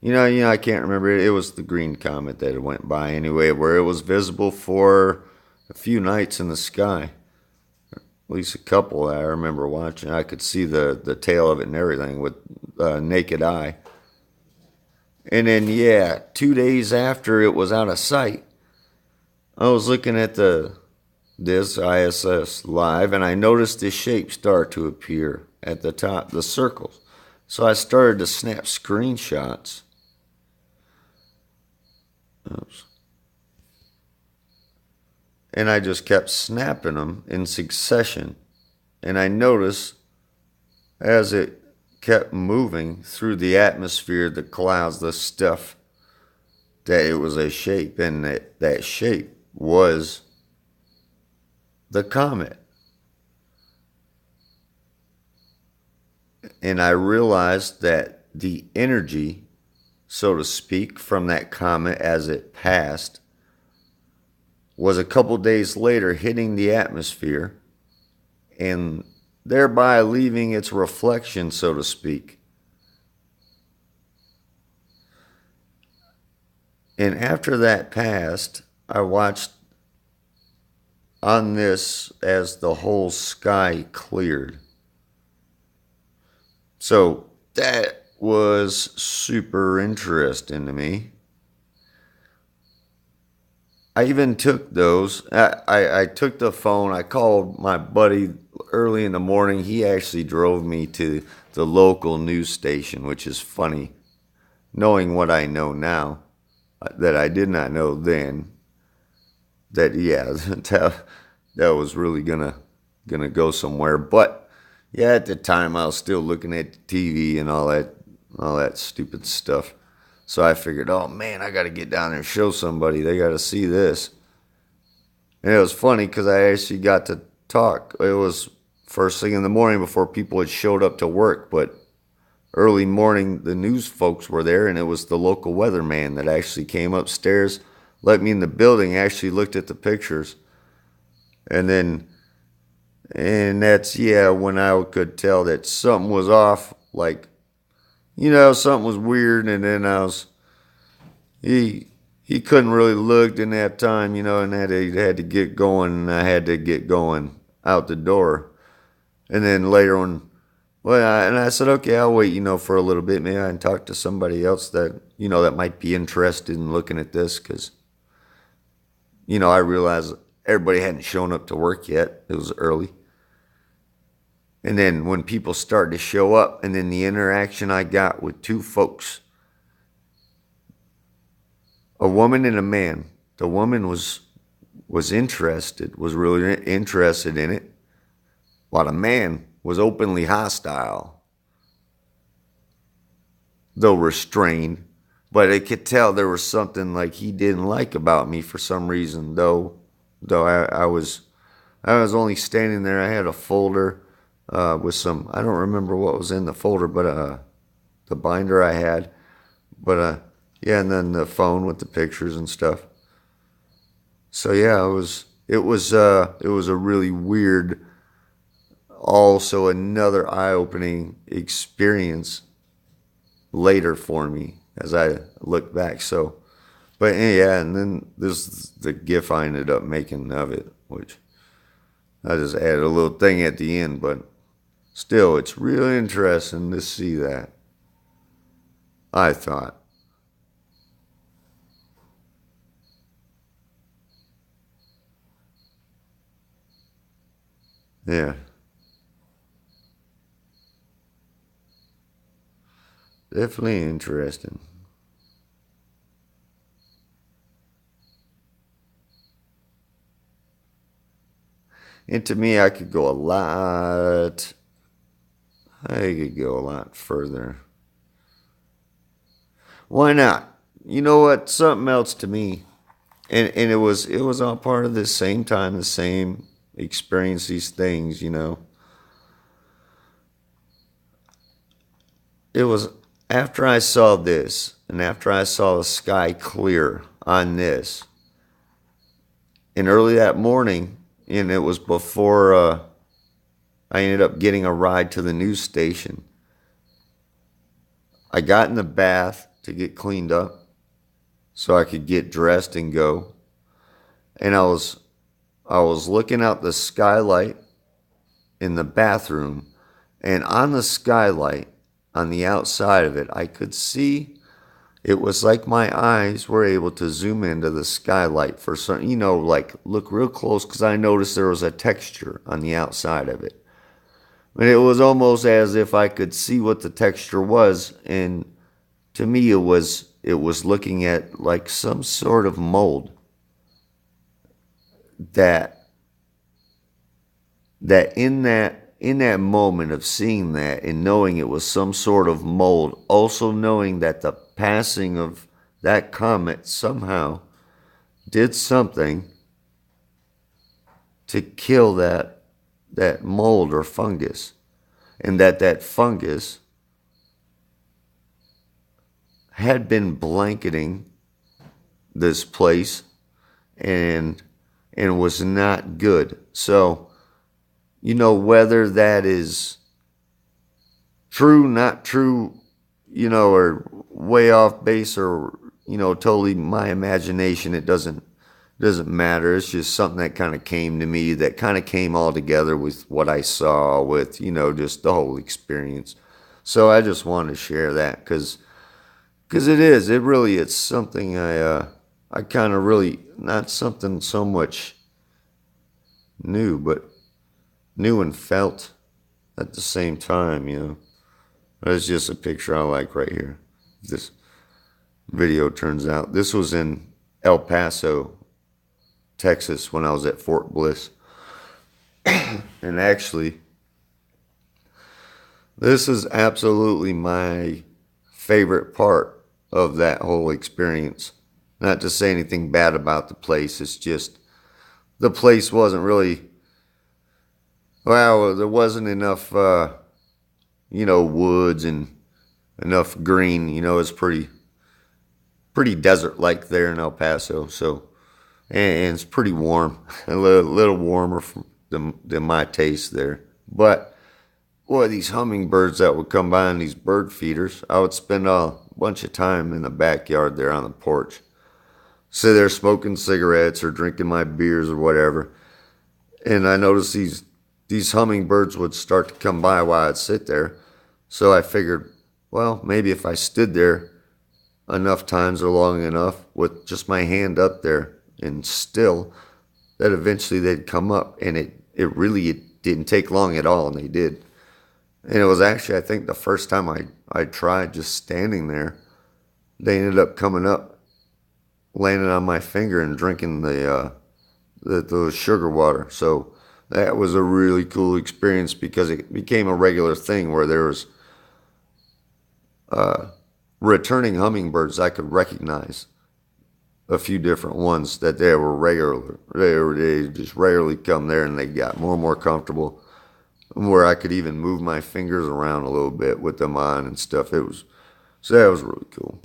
I can't remember it. It was the green comet that went by anyway, where it was visible for a few nights in the sky. At least a couple that I remember watching. I could see the tail of it and everything with naked eye. And then, yeah, 2 days after it was out of sight, I was looking at this ISS live, and I noticed this shape start to appear at the top, the circles. So I started to snap screenshots. Oops. And I just kept snapping them in succession. And I noticed as it kept moving through the atmosphere, the clouds, the stuff, that it was a shape, and that shape was the comet. And I realized that the energy, so to speak, from that comet as it passed was a couple days later hitting the atmosphere and thereby leaving its reflection, so to speak. And after that passed, I watched on this as the whole sky cleared. So that was super interesting to me. I even took those. I took the phone. I called my buddy early in the morning. He actually drove me to the local news station, which is funny, knowing what I know now, that I did not know then. That yeah, that was really gonna go somewhere. But yeah, at the time I was still looking at the TV and all that stupid stuff. So I figured, oh man, I got to get down there and show somebody. They got to see this. And it was funny because I actually got to talk. It was first thing in the morning before people had showed up to work. But early morning, the news folks were there, and it was the local weatherman that actually came upstairs, let me in the building, actually looked at the pictures. And that's, yeah, when I could tell that something was off, like, something was weird, and then he couldn't really look, didn't have time, and had to get going, and I had to get going out the door. And then later on, and I said, okay, I'll wait, for a little bit. Maybe I can talk to somebody else that, that might be interested in looking at this, because, I realized everybody hadn't shown up to work yet. It was early. And then when people started to show up, and then the interaction I got with two folks, a woman and a man. The woman was interested, was really interested in it, while the man was openly hostile, though restrained. But I could tell there was something like he didn't like about me for some reason, though I was only standing there. I had a folder with some, I don't remember what was in the folder, but the binder I had. But yeah, and then the phone with the pictures and stuff. So yeah, it was a really weird, also another eye-opening experience later for me as I look back. So, but yeah, and then this is the GIF I ended up making of it, which I just added a little thing at the end, but still, it's really interesting to see that, I thought. Yeah, definitely interesting. And to me, I could go a lot further. Why not? You know what? Something else to me, and it was all part of the same time, the same experience, these things. It was after I saw this, and after I saw the sky clear on this, and early that morning, and it was before I ended up getting a ride to the news station. I got in the bath, to get cleaned up so I could get dressed and go. And I was looking out the skylight in the bathroom, and on the skylight, on the outside of it, I could see it was like my eyes were able to zoom into the skylight for some, like look real close because I noticed there was a texture on the outside of it. And it was almost as if I could see what the texture was, and to me it was looking at like some sort of mold that in that moment of seeing that and knowing it was some sort of mold, also knowing that the passing of that comet somehow did something to kill that mold or fungus, and that fungus had been blanketing this place and was not good. So, whether that is true, not true, or way off base, or, totally my imagination, it doesn't matter. It's just something that kind of came to me, that kind of came all together with what I saw, with, just the whole experience. So I just wanted to share that because it's something I kind of really, not something so much new, but new and felt at the same time. That's just a picture I like right here. This video turns out. This was in El Paso, Texas, when I was at Fort Bliss. And actually, this is absolutely my favorite part of that whole experience. Not to say anything bad about the place, it's just the place wasn't really, well, there wasn't enough, woods and enough green. It's pretty desert-like there in El Paso. So, and it's pretty warm, a little warmer than my taste there. But boy, these hummingbirds that would come by and these bird feeders, I would spend a bunch of time in the backyard there on the porch. Sit there smoking cigarettes or drinking my beers or whatever. And I noticed these hummingbirds would start to come by while I'd sit there. So I figured, well, maybe if I stood there enough times or long enough with just my hand up there and still, that eventually they'd come up. And it didn't take long at all, and they did. And it was actually, I think, the first time I tried just standing there, they ended up coming up, landing on my finger and drinking the sugar water. So that was a really cool experience because it became a regular thing where there was returning hummingbirds. I could recognize a few different ones that they were regular. They just regularly come there, and they got more and more comfortable, where I could even move my fingers around a little bit with them on and stuff. So that was really cool.